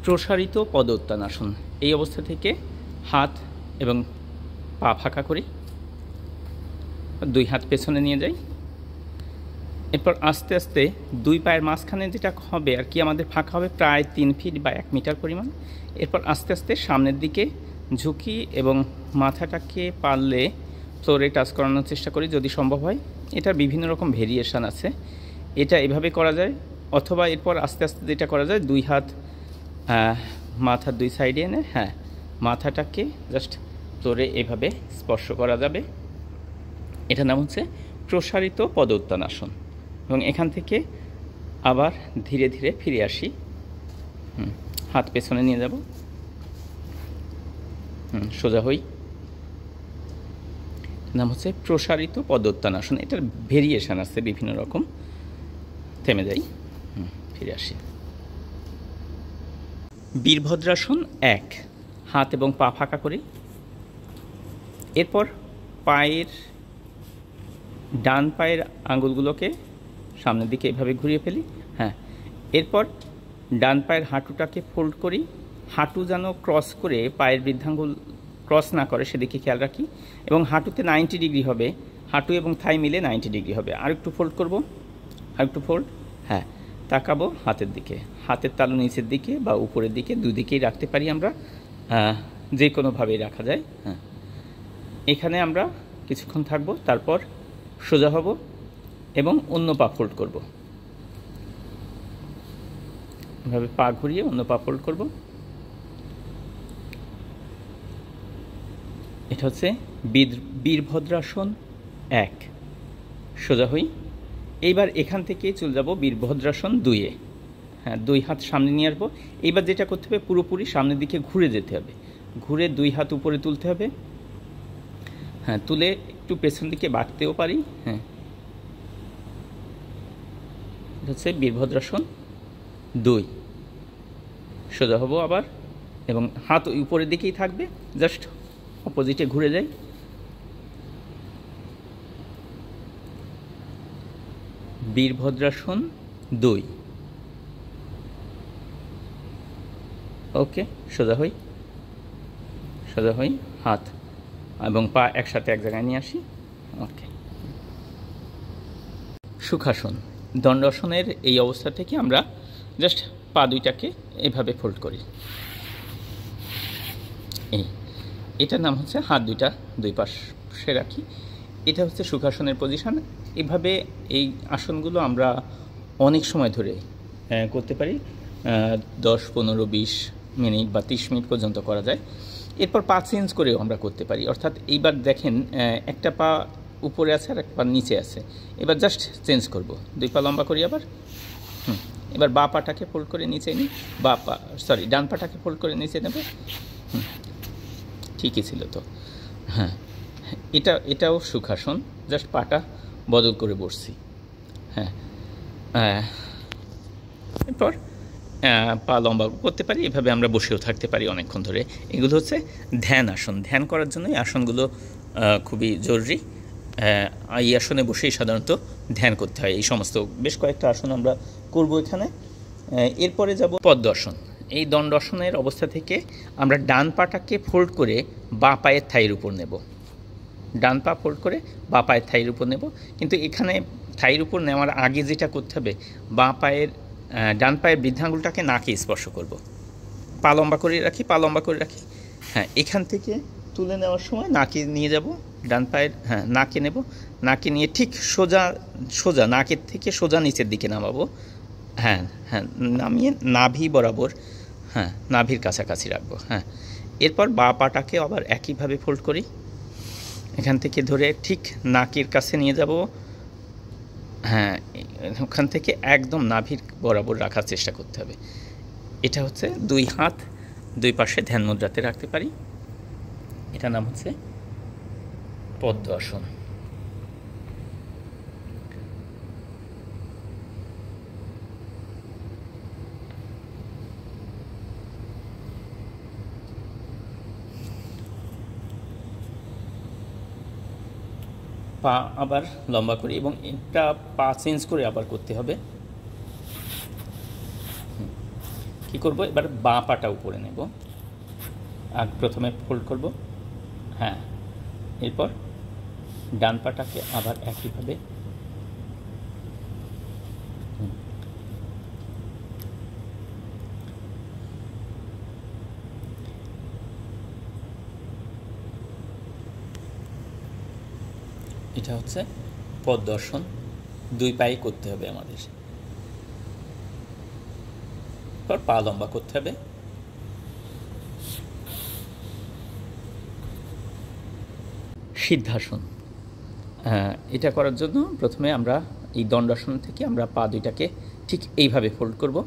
প্রসারিত পদোত্তানাসন। এই অবস্থা থেকে হাত এবং পা ফাঁকা করি, দুই হাত পেছনে নিয়ে যাই। এরপর আস্তে আস্তে দুই পায়ের মাঝখানে যেটা হবে আর কি আমাদের ফাঁকা হবে প্রায় 3 ফিট বা 1 মিটার পরিমাণ। এরপর আস্তে আস্তে সামনের দিকে ঝুঁকি এবং মাথাটাকে পারলে ফ্লোরে টাচ করানোর চেষ্টা করি যদি সম্ভব হয়। এটার বিভিন্ন রকম ভেরিয়েশান আছে, এটা এভাবে করা যায়, অথবা এরপর আস্তে আস্তে যেটা করা যায় দুই হাত মাথার দুই সাইডে এনে মাথাটাকে জাস্ট ফ্লোরে এভাবে স্পর্শ করা যাবে। এটার নাম হচ্ছে প্রসারিত পদোত্তানাসন। এবং এখান থেকে আবার ধীরে ধীরে ফিরে আসি, হাত পেছনে নিয়ে যাব, সোজা হই। নাম হচ্ছে প্রসারিত পদোত্তানাসন। এটার ভেরিয়েশান আছে বিভিন্ন রকম। থেমে যাই, ফিরে আসি। বীরভদ্রাসন 1, হাত এবং পা ফাঁকা করি। এরপর ডান পায়ের আঙুলগুলোকে সামনের দিকে এভাবে ঘুরিয়ে ফেলি। এরপর ডান পায়ের হাঁটুটাকে ফোল্ড করি, হাঁটু যেন ক্রস করে পায়ের বৃদ্ধাঙ্গুল ক্রস না করে সেদিকে খেয়াল রাখি। এবং হাঁটুতে 90 ডিগ্রি হবে, হাঁটু এবং থাই মিলে 90 ডিগ্রি হবে। আর একটু ফোল্ড করব, আর একটু ফোল্ড, তাকাবো হাতের দিকে, হাতের তালু নিচের দিকে বা উপরের দিকে, দুদিকেই রাখতে পারি আমরা, যে কোনোভাবেই রাখা যায়। এখানে আমরা কিছুক্ষণ থাকবো, তারপর সোজা হব এবং অন্য পা ফোল্ড করব। এভাবে পা ঘুরিয়ে অন্য পা ফোল্ড করব। এটা হচ্ছে বীরভদ্রাসন 1। সোজা হই। এইবার এখান থেকে চলে যাব বীরভদ্রাসন 2-এ। দুই হাত সামনে নিয়ে আসবো। এইবার যেটা করতে হবে পুরোপুরি সামনের দিকে ঘুরে যেতে হবে, ঘুরে দুই হাত উপরে তুলতে হবে। তুলে একটু পেছন দিকে বাড়তেও পারি। এটা হচ্ছে বীরভদ্রাসন 2। সোজা হব আবার, এবং হাত উপরের দিকেই থাকবে, জাস্ট অপোজিটে ঘুরে যাই। বীরভদ্রাসন 2। ওকে, সোজা হই, হাত এবং পা একসাথে এক জায়গায় নিয়ে আসি। ওকে। সুখাসন, দণ্ডাসনের এই অবস্থা থেকে আমরা জাস্ট পা দুইটাকে এভাবে ফোল্ড করি। এটার নাম হচ্ছে হাত দুইটা দুই পাশে রাখি। এটা হচ্ছে সুখাসনের পজিশন। এভাবে এই আসনগুলো আমরা অনেক সময় ধরে করতে পারি, 10, 15, 20 মিনিট বা 30 মিনিট পর্যন্ত করা যায়। এরপর পা চেঞ্জ করেও আমরা করতে পারি, অর্থাৎ এইবার দেখেন একটা পা উপরে আছে আর এক পা নিচে আছে, এবার জাস্ট চেঞ্জ করব, দুই পা লম্বা করি আবার। এবার বা পাটাকে ফোল্ড করে নিচে নিই, ডান পাটাকে ফোল্ড করে নিচে নেব। ঠিকই ছিল তো। এটাও সুখাসন, জাস্ট পাটা বদল করে বসছি। এরপর পা লম্বা করতে পারি, এভাবে আমরা বসেও থাকতে পারি অনেকক্ষণ ধরে। এগুলো হচ্ছে ধ্যান আসন। ধ্যান করার জন্য এই আসনগুলো খুবই জরুরি। এই আসনে বসেই সাধারণত ধ্যান করতে হয়। এই সমস্ত বেশ কয়েকটা আসন আমরা করব এখানে। এরপরে যাব পদ্মাসন। এই দণ্ডাসনের অবস্থা থেকে আমরা ডান পাটাকে ফোল্ড করে বাঁ পায়ের থাইয়ের উপর নেব, ডান পা ফোল্ড করে বাঁ পায়ের থাইয়ের উপর নেব। কিন্তু এখানে থাইয়ের উপর নেওয়ার আগে যেটা করতে হবে, ডান পায়ের বৃদ্ধাঙ্গুলটাকে নাকে স্পর্শ করব। পা লম্বা করে রাখি। এখান থেকে তুলে নেওয়ার সময় নাকে নিয়ে যাব, ডান পায়ের নাকে নেব, নাকে নিয়ে ঠিক সোজা নাকের থেকে সোজা নিচের দিকে নামাবো। নামিয়ে নাভি বরাবর, নাভির কাছাকাছি রাখবো। এরপর বাঁ পাটাকে আবার একইভাবে ফোল্ড করি, এখান থেকে ধরে ঠিক নাকের কাছে নিয়ে যাব। ওখান থেকে একদম নাভির বরাবর রাখার চেষ্টা করতে হবে। এটা হচ্ছে দুই হাত দুই পাশে ধ্যান মুদ্রাতে রাখতে পারি। এটা নাম হচ্ছে পদ্মাসন। পা আবার লম্বা করি এবং এটা পা চেঞ্জ করে আবার করতে হবে। কী করব, এবার বাঁ পাটা উপরে নেব, আর প্রথমে ফোল্ড করব, হ্যাঁ, এরপর ডান পাটাকে আবার একইভাবে এটা হচ্ছে পদ্মাসন, 2 পায়ে করতে হবে আমাদের। এরপর পা লম্বা করতে হবে। সিদ্ধাসন, এটা করার জন্য প্রথমে আমরা এই দণ্ডাসন থেকে আমরা পা দুইটাকে ঠিক এইভাবে ফোল্ড করব।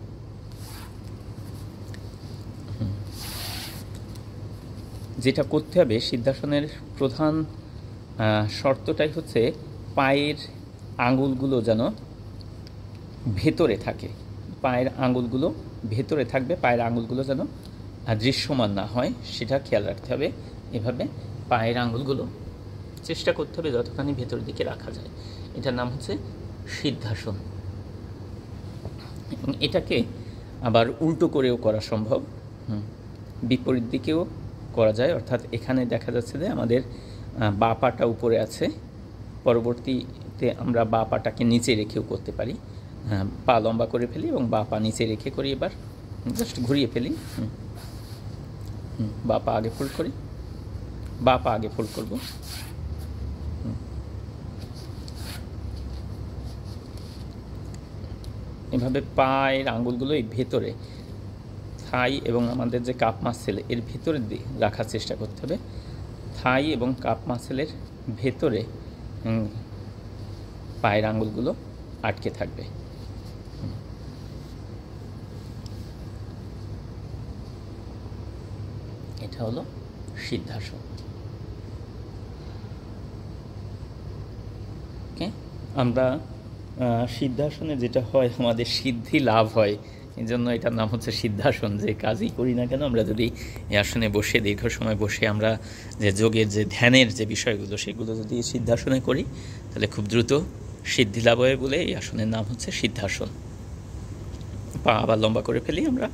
যেটা করতে হবে, সিদ্ধাসনের প্রধান শর্তটাই হচ্ছে পায়ের আঙুলগুলো যেন ভেতরে থাকে, পায়ের আঙুলগুলো ভেতরে থাকবে, পায়ের আঙুলগুলো যেন দৃশ্যমান না হয় সেটা খেয়াল রাখতে হবে। এভাবে পায়ের আঙুলগুলো চেষ্টা করতে হবে যতখানি ভেতরের দিকে রাখা যায়। এটার নাম হচ্ছে সিদ্ধাসন। এবং এটাকে আবার উল্টো করেও করা সম্ভব, বিপরীত দিকেও করা যায়। অর্থাৎ এখানে দেখা যাচ্ছে যে আমাদের বাঁ পাটা উপরে আছে, পরবর্তীতে আমরা বাঁ পাটাকে নিচে রেখেও করতে পারি। পা লম্বা করে ফেলি এবং বাঁ পা নিচে রেখে করি। এবার জাস্ট ঘুরিয়ে ফেলি, বাঁ পা আগে ফোল্ড করি, বাঁ পা আগে ফোল্ড করব, এভাবে পায়ের আঙুলগুলো এই ভেতরে থাই এবং আমাদের যে কাপ মাসেল এর ভেতরে দিয়ে রাখার চেষ্টা করতে হবে। থাই এবং কাপ মাসেলের ভেতরে পায়ের আঙুলগুলো আটকে থাকবে। এটা হলো সিদ্ধাসন। ওকে, আমরা সিদ্ধাসনে যেটা হয়, আমাদের সিদ্ধি লাভ হয়, এই জন্য এটার নাম হচ্ছে সিদ্ধাসন। যে কাজই করি না কেন, আমরা যদি এই আসনে বসে দীর্ঘ সময় বসে আমরা যে যোগের যে ধ্যানের যে বিষয়গুলো সেগুলো যদি সিদ্ধাসনে করি তাহলে খুব দ্রুত সিদ্ধি লাভ হয় বলে এই আসনের নাম হচ্ছে সিদ্ধাসন। পা আবার লম্বা করে ফেলি আমরা।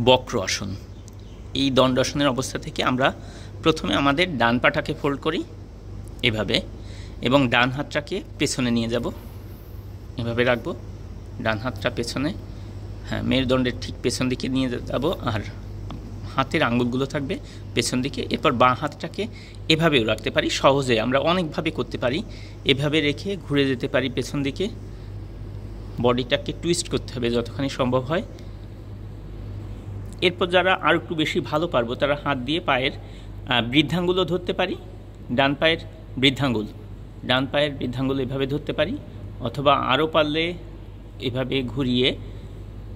বক্র আসন, এই দণ্ডাসনের অবস্থা থেকে আমরা প্রথমে আমাদের ডান পাটাকে ফোল্ড করি এভাবে, এবং ডান হাতটাকে পেছনে নিয়ে যাব, এভাবে রাখবো, ডান হাতটা পেছনে, হ্যাঁ, মেরুদণ্ডের ঠিক পেছন দিকে নিয়ে যাব, আর হাতের আঙুলগুলো থাকবে পেছন দিকে। এরপর বাঁ হাতটাকে এভাবেও রাখতে পারি, সহজে আমরা অনেকভাবে করতে পারি। এভাবে রেখে ঘুরে যেতে পারি পেছন দিকে, বডিটাকে টুইস্ট করতে হবে যতখানি সম্ভব হয়। এরপর যারা আর একটু বেশি ভালো পারবো তারা হাত দিয়ে পায়ের বৃদ্ধাঙ্গুলও ধরতে পারি, ডান পায়ের বৃদ্ধাঙ্গুল এভাবে ধরতে পারি, অথবা আরও পারলে এভাবে ঘুরিয়ে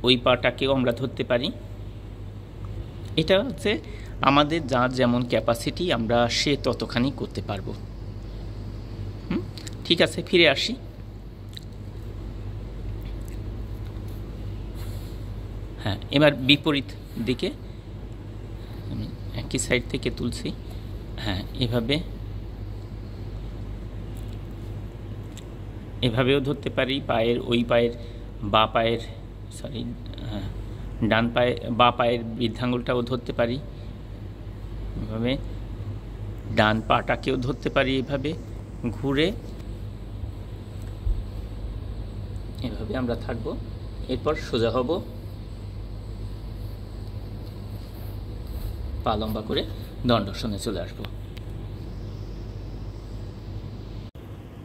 ওই পাটাকেও আমরা ধরতে পারি। এটা হচ্ছে আমাদের যার যেমন ক্যাপাসিটি, আমরা সে ততখানি করতে পারবো। ঠিক আছে, ফিরে আসি। হ্যাঁ, এবার বিপরীত দিকে আমি একই সাইড থেকে তুলছি, হ্যাঁ, এভাবেও ধরতে পারি। পায়ের ওই পায়ের বাঁ পায়ের বাঁ পায়ের বৃদ্ধাঙ্গুলটাও ধরতে পারি, এভাবে ডান পাটাকেও ধরতে পারি, এভাবে ঘুরে এভাবে আমরা থাকবো। এরপর সোজা হব, পা লম্বা করে দণ্ডাসনে চলে আসব।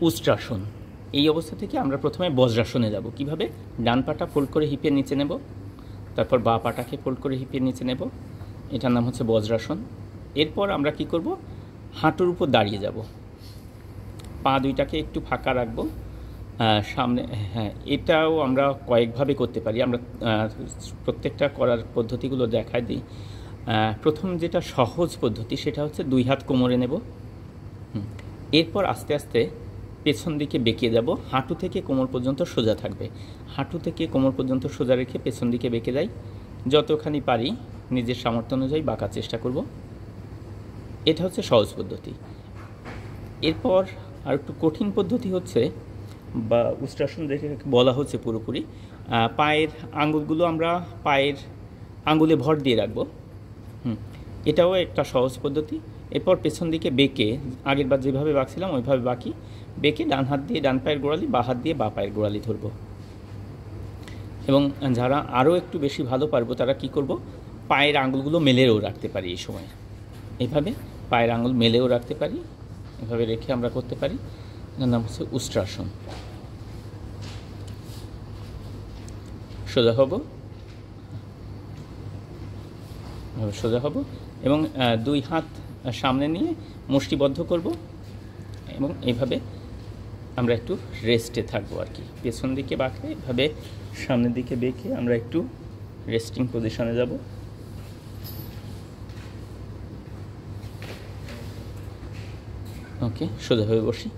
উষ্ট্রাসন, এই অবস্থা থেকে আমরা প্রথমে বজ্রাসনে যাব। কিভাবে? ডান পাটা ফোল্ড করে হিপের নিচে নেব, তারপর বাঁ পাটাকে ফোল্ড করে হিপের নিচে নেব, এটার নাম হচ্ছে বজ্রাসন। এরপর আমরা কি করব? হাঁটুর উপর দাঁড়িয়ে যাব, পা দুইটাকে একটু ফাঁকা রাখবো সামনে। হ্যাঁ, এটাও আমরা কয়েকভাবে করতে পারি, আমরা প্রত্যেকটা করার পদ্ধতিগুলো দেখাই দিই। প্রথম যেটা সহজ পদ্ধতি সেটা হচ্ছে 2 হাত কোমরে নেব, এরপর আস্তে আস্তে পেছন দিকে বেঁকে যাব, হাঁটু থেকে কোমর পর্যন্ত সোজা থাকবে, হাঁটু থেকে কোমর পর্যন্ত সোজা রেখে পেছন দিকে বেঁকে যাই, যতখানি পারি নিজের সামর্থ্য অনুযায়ী বাঁকার চেষ্টা করব। এটা হচ্ছে সহজ পদ্ধতি। এরপর আর একটু কঠিন পদ্ধতি হচ্ছে বা উষ্ট্রাসন যেটাকে বলা হচ্ছে পুরোপুরি। পায়ের আঙ্গুলগুলো আমরা পায়ের আঙ্গুলে ভর দিয়ে রাখবো। এটাও একটা সহজ পদ্ধতি। এরপর পেছন দিকে বেঁকে, আগের বার যেভাবে বাঁকছিলাম ওইভাবে বাঁকি, বেঁকে ডান হাত দিয়ে ডান পায়ের গোড়ালি, বা হাত দিয়ে বা পায়ের গোড়ালি ধরব। এবং যারা আরও একটু বেশি ভালো পারবো তারা কি করব, পায়ের আঙ্গুলগুলো মেলেও রাখতে পারি। এই সময় এভাবে পায়ের আঙ্গুল মেলেও রাখতে পারি, এভাবে রেখে আমরা করতে পারি। এর নাম হচ্ছে উষ্ট্রাসন। সোজা হব, সোজা হব এবং দুই হাত সামনে নিয়ে মুষ্টিবদ্ধ করব এবং এইভাবে আমরা একটু রেস্টে থাকবো আর কি। পেছন দিকে বাঁকলে এভাবে সামনের দিকে বেঁকে আমরা একটু রেস্টিং পজিশনে যাব। ওকে, সোজা হয়ে বসি।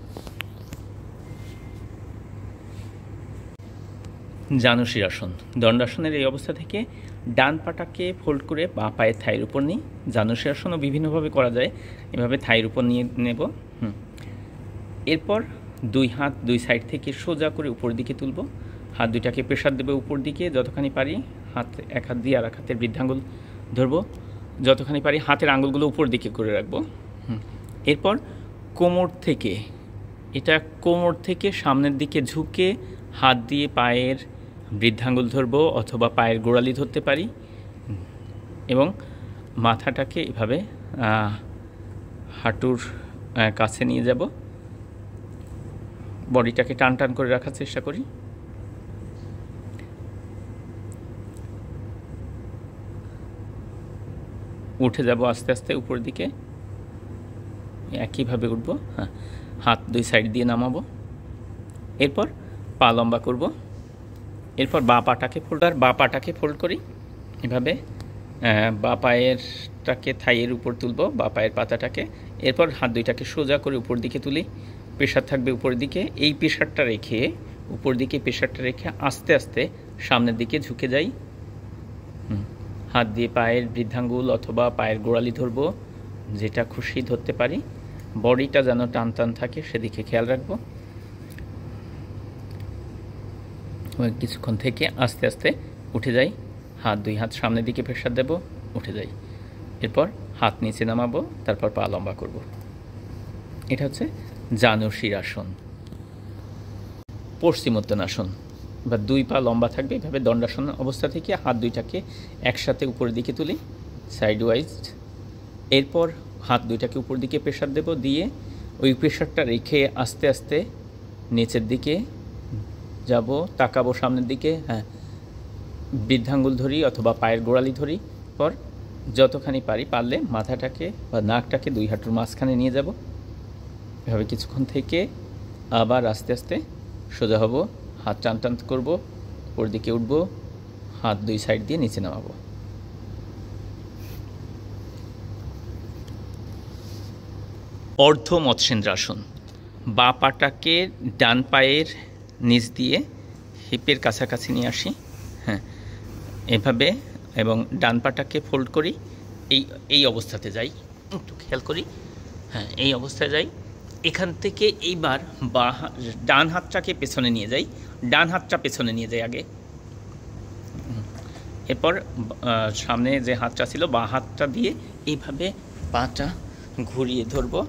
জানুশিরাসন। দণ্ডাসনের এই অবস্থা থেকে ডান পাটাকে ফোল্ড করে বাঁ পায়ের থাইয়ের উপর নিই। জানুশিরাসনও বিভিন্নভাবে করা যায়, এভাবে থাইয়ের উপর নিয়ে নেব। এরপর দুই হাত দুই সাইড থেকে সোজা করে উপর দিকে তুলব। হাত দুইটাকে প্রেশার দেবে উপর দিকে যতখানি পারি। হাত এক হাত দিয়ে আর এক হাতের বৃদ্ধাঙ্গুল ধরবো, যতখানি পারি হাতের আঙ্গুলগুলো উপর দিকে করে রাখবো। এরপর কোমর থেকে, এটা কোমর থেকে সামনের দিকে ঝুঁকে হাত দিয়ে পায়ের বৃদ্ধাঙ্গুল ধরবো অথবা পায়ের গোড়ালি ধরতে পারি এবং মাথাটাকে এভাবে হাঁটুর কাছে নিয়ে যাব। বডিটাকে টান টান করে রাখার চেষ্টা করি। উঠে যাব আস্তে আস্তে উপর দিকে, একইভাবে উঠব। হাত দুই সাইড দিয়ে নামাবো। এরপর পা লম্বা করব। এরপর বাঁ পাটাকে ফোল্ড করি এভাবে। বাঁ পায়েরটাকে থাইয়ের উপর তুলব, বাঁ পায়ের পাতাটাকে। এরপর হাত দুইটাকে সোজা করে উপর দিকে তুলি, প্রেশার থাকবে উপর দিকে। এই প্রেশারটা রেখে, উপর দিকে প্রেশারটা রেখে আস্তে আস্তে সামনের দিকে ঝুঁকে যাই। হাত দিয়ে পায়ের বৃদ্ধাঙ্গুল অথবা পায়ের গোড়ালি ধরব, যেটা খুশি ধরতে পারি। বডিটা যেন টান টান থাকে সেদিকে খেয়াল রাখবো। কিছুক্ষণ থেকে আস্তে আস্তে উঠে যাই। হাত দুই হাত সামনের দিকে প্রেশার দেব, উঠে যাই। এরপর হাত নিচে নামাবো, তারপর পা লম্বা করব। এটা হচ্ছে জানুশিরাসন। পশ্চিমোত্তানাসন বা দুই পা লম্বা থাকবে এভাবে। দণ্ডাসন অবস্থা থেকে হাত দুইটাকে একসাথে উপরের দিকে তুলি সাইড ওয়াইজ। এরপর হাত দুইটাকে উপর দিকে প্রেশার দেব, দিয়ে ওই প্রেশারটা রেখে আস্তে আস্তে নিচের দিকে যাব, তাকাবো সামনের দিকে। বৃদ্ধাঙ্গুল ধরি অথবা পায়ের গোড়ালি ধরি। পর যতখানি পারলে মাথাটাকে বা নাকটাকে দুই হাঁটুর মাঝখানে নিয়ে যাব। এভাবে কিছুক্ষণ থেকে আবার আস্তে আস্তে সোজা হব, হাত টান টান করবো, উপর দিকে উঠবো, হাত দুই সাইড দিয়ে নিচে নামাবো। অর্ধ মৎস্যেন্দ্রাসন। বাঁ পাটাকে ডান পায়ের নিচ দিয়ে হিপের কাছাকাছি নিয়ে আসি, এভাবে, এবং ডান পাটাকে ফোল্ড করি। এই অবস্থাতে যাই, একটু খেয়াল করি। এই অবস্থায় যাই। এখান থেকে এইবার ডান হাতটাকে পেছনে নিয়ে যাই, ডান হাতটা পেছনে নিয়ে যাই আগে। এরপর সামনে যে হাতটা ছিল বাঁ হাতটা দিয়ে এইভাবে পাটা ঘুরিয়ে ধরবো,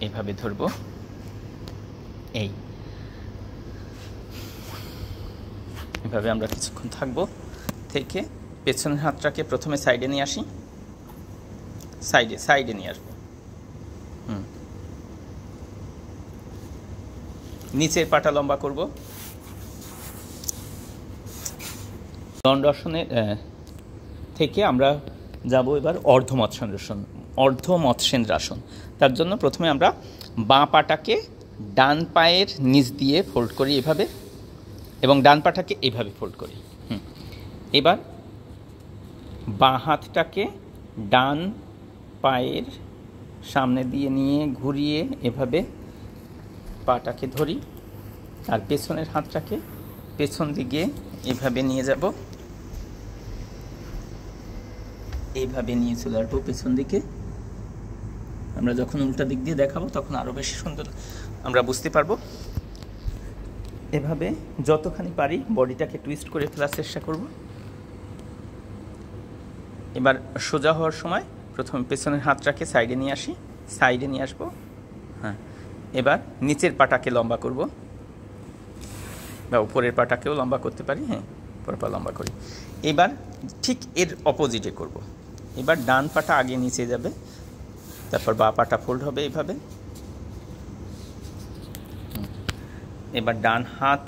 এইভাবে ধরবো। এইভাবে আমরা কিছুক্ষণ থাকবো। থেকে পেছনের হাতটাকে প্রথমে সাইডে নিয়ে আসি, সাইডে নিয়ে আসবো। নিচের পাটা লম্বা করব। দণ্ডাসনের থেকে আমরা যাব এবার অর্ধ মৎস্যেন্দ্রাসন। তার জন্য প্রথমে আমরা বাঁ পাটাকে ডান পায়ের নিচ দিয়ে ফোল্ড করি এভাবে, এবং ডান পাটাকে এভাবে ফোল্ড করি। এবার বাঁ হাতটাকে ডান পায়ের সামনে দিয়ে নিয়ে ঘুরিয়ে এভাবে পাটাকে ধরি, আর পেছনের হাতটাকে পেছন দিকে এভাবে নিয়ে যাব, এইভাবে নিয়ে চলে আসবো পেছন দিকে। আমরা যখন উল্টা দিক দিয়ে দেখাবো তখন আরও বেশি সুন্দর আমরা বুঝতে পারবো। এভাবে যতখানি পারি বডিটাকে টুইস্ট করে ফেলার চেষ্টা করব। এবার সোজা হওয়ার সময় প্রথমে পেছনের হাতটাকে সাইডে নিয়ে আসি, সাইডে নিয়ে আসবো। হ্যাঁ, এবার নিচের পাটাকে লম্বা করব, বা উপরের পাটাকেও লম্বা করতে পারি। হ্যাঁ, উপরের পা লম্বা করি। এবার ঠিক এর অপোজিটে করব। এবার ডান পাটা আগে নিচে যাবে, তারপর বা পাটা ফোল্ড হবে এইভাবে। এবার ডান হাত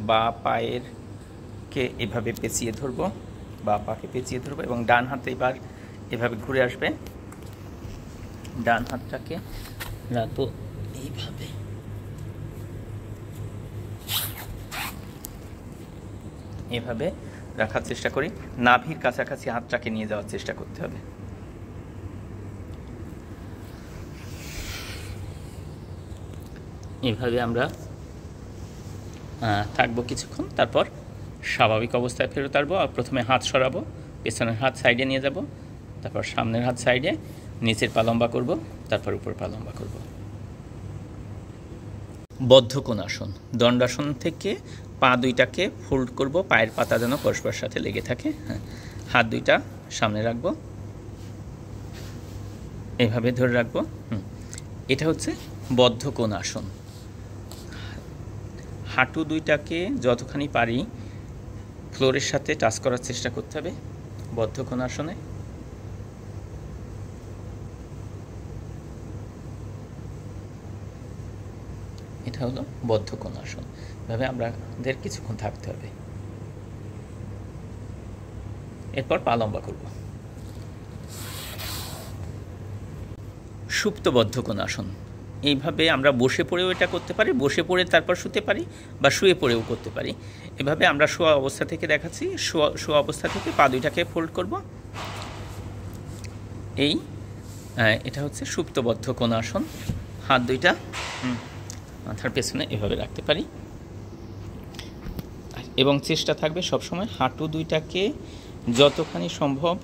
বা পায়ের কে এভাবে পেঁচিয়ে ধরবো, বা পাকে পেঁচিয়ে ধরবো, এবং ডান হাতে এবার এভাবে ঘুরে আসবে। ডান হাতটাকে রাখবো এইভাবে, এভাবে রাখার চেষ্টা করি। নাভির কাছাকাছি হাতটাকে নিয়ে যাওয়ার চেষ্টা করতে হবে। এভাবে আমরা থাকবো কিছুক্ষণ, তারপর স্বাভাবিক অবস্থায় ফেরত আসবো। আর প্রথমে হাত সরাবো, পেছনের হাত সাইডে নিয়ে যাব, তারপর সামনের হাত সাইডে, নিচের পা লম্বা করব, তারপর উপর পা লম্বা করব। বদ্ধকোণাসন, দণ্ডাসন থেকে পা দুইটাকে ফোল্ড করব, পায়ের পাতা যেন পরস্পরের সাথে লেগে থাকে। হ্যাঁ, হাত দুইটা সামনে রাখবো, এভাবে ধরে রাখবো। এটা হচ্ছে বদ্ধকোণাসন। হাঁটু দুইটাকে যতখানি পারি ফ্লোরের সাথে টাচ করার চেষ্টা করতে হবে বদ্ধকোণাসনে। এটা হলো বদ্ধকোণাসন। এভাবে আমাদের কিছুক্ষণ থাকতে হবে। এরপর পা লম্বা করব। সুপ্ত বদ্ধকোণাসন, এইভাবে আমরা বসে পড়েও এটা করতে পারি, বসে পড়ে তারপর শুতে পারি, বা শুয়ে পড়েও করতে পারি। এভাবে আমরা শোয়া অবস্থা থেকে দেখাচ্ছি। শোয়া অবস্থা থেকে পা দুইটাকে ফোল্ড করব। এটা হচ্ছে সুপ্ত বদ্ধকোণাসন। হাত দুইটা মাথার পেছনে এভাবে রাখতে পারি, এবং চেষ্টা থাকবে সবসময় হাঁটু দুইটাকে যতখানি সম্ভব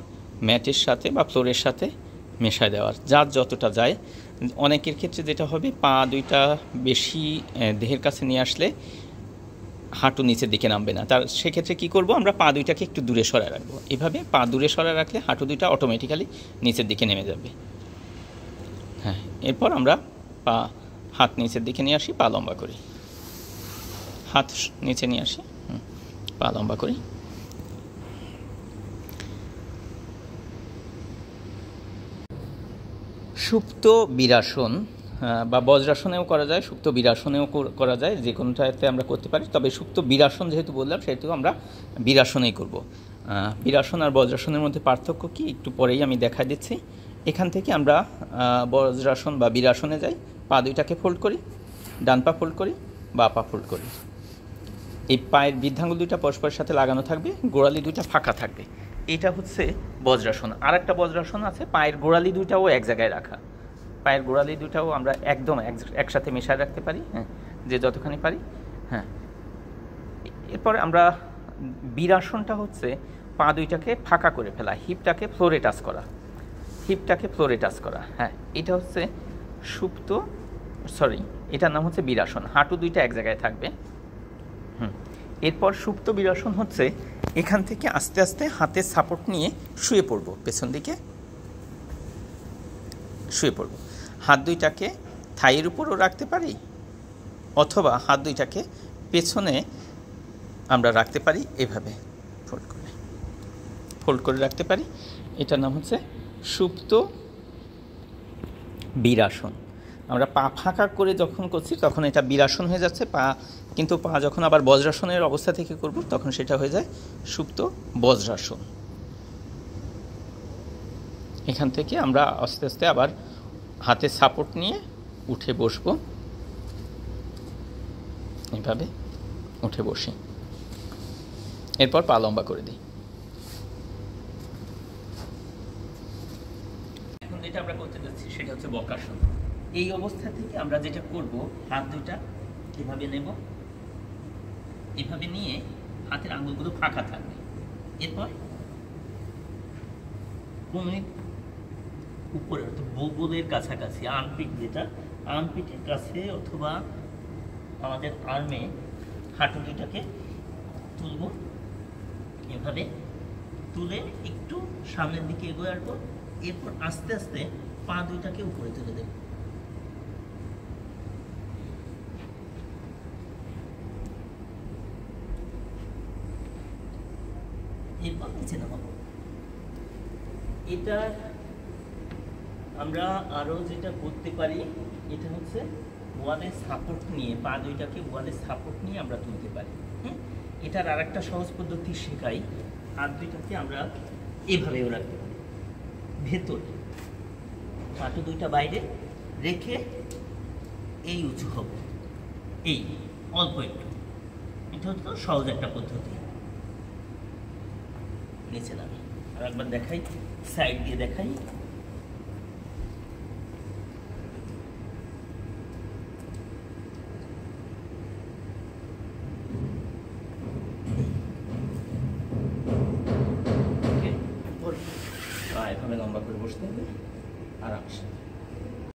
ম্যাটের সাথে বা ফ্লোরের সাথে মেশায় দেওয়ার, যার যতটা যায়। অনেকের ক্ষেত্রে যেটা হবে, পা দুইটা বেশি দেহের কাছে নিয়ে আসলে হাঁটু নিচের দিকে নামবে না। তার সেক্ষেত্রে কী করব, আমরা পা দুইটাকে একটু দূরে সরায় রাখবো। এভাবে পা দূরে সরায় রাখলে হাঁটু দুইটা অটোমেটিক্যালি নিচের দিকে নেমে যাবে। হ্যাঁ, এরপর আমরা হাত নিচের দিকে নিয়ে আসি, পা লম্বা করি। হাত নিচে নিয়ে আসি, পা লম্বা করি। সুপ্ত বীরাসন বা বজ্রাসনেও করা যায়, সুপ্ত বীরাসনেও করা যায়, যে কোনোটাতে আমরা করতে পারি। তবে সুপ্ত বীরাসন যেহেতু বললাম, সেহেতু আমরা বীরাসনেই করব। বীরাসন আর বজ্রাসনের মধ্যে পার্থক্য কি একটু পরেই আমি দেখা দিচ্ছি। এখান থেকে আমরা বজ্রাসন বা বীরাসনে যাই, পা দুইটাকে ফোল্ড করি, ডান পা ফোল্ড করি, বা পা ফোল্ড করি। এই পায়ের বৃদ্ধাঙ্গুল দুইটা পরস্পরের সাথে লাগানো থাকবে, গোড়ালি দুইটা ফাঁকা থাকবে। এটা হচ্ছে বজ্রাসন। আর একটা বজ্রাসন আছে, পায়ের গোড়ালি দুইটাও এক জায়গায় রাখা। পায়ের গোড়ালি দুইটাও আমরা একদম একসাথে মেশায় রাখতে পারি, হ্যাঁ, যে যতখানি পারি। হ্যাঁ, এরপরে আমরা বীরাসনটা হচ্ছে পা দুইটাকে ফাঁকা করে ফেলা, হিপটাকে ফ্লোরে টাচ করা, হিপটাকে ফ্লোরে টাচ করা। হ্যাঁ, এটা হচ্ছে এটার নাম হচ্ছে বীরাসন। হাঁটু দুইটা এক জায়গায় থাকবে। এরপর সুপ্ত বীরাসন হচ্ছে এখান থেকে আস্তে আস্তে হাতের সাপোর্ট নিয়ে শুয়ে পড়ব, পেছন দিকে শুয়ে পড়ব। হাত দুইটাকে থাইয়ের উপরও রাখতে পারি, অথবা হাত দুইটাকে পেছনে আমরা রাখতে পারি, এভাবে ফোল্ড করে রাখতে পারি। এটার নাম হচ্ছে সুপ্ত বীরাসন। আমরা পা ফাঁকা করে যখন করছি তখন এটা বীরাসন হয়ে যাচ্ছে, কিন্তু পা যখন আবার বজ্রাসনের অবস্থা থেকে করব তখন সেটা হয়ে যায় সুপ্ত বজ্রাসন। এখান থেকে আমরা আস্তে আস্তে আবার হাতে সাপোর্ট নিয়ে উঠে বসবো, এইভাবে উঠে বসি। এরপর পা লম্বা করে দিই। এখন যেটা আমরা করতে যাচ্ছি সেটা হচ্ছে বক্রাসন। এই অবস্থা থেকে আমরা যেটা করব, হাত দুইটা এভাবে নেব, এভাবে নিয়ে হাতের আঙুলগুলো ফাঁকা থাকবে। এরপর কোমরের উপরে বগলের কাছাকাছি, আর্মপিট, যেটা আর্মপিটের কাছে অথবা আমাদের আর্মে হাঁটু দুইটাকে তুলব, এভাবে তুলে একটু সামনের দিকে এগোয়ে আসবো। এরপর আস্তে আস্তে পা দুইটাকে উপরে তুলে দেব। এরপর নিচে নামাবো। এটা আমরা আরো যেটা করতে পারি, এটা হচ্ছে ওয়ালের সাপোর্ট নিয়ে, পা দুইটাকে ওয়ালের সাপোর্ট নিয়ে আমরা তুলতে পারি। এটার আর একটা সহজ পদ্ধতি শেখাই। হাত দুইটাকে আমরা এভাবেও রাখতে পারি, ভেতরে হাঁটু দুইটা বাইরে রেখে এই উঁচু হব, এই অল্প একটু। এটা হচ্ছে সহজ একটা পদ্ধতি। নিচে নামি, আর একবার দেখাই, সাইড দিয়ে দেখাই। এভাবে লম্বা করে বসতে হবে আরামসে।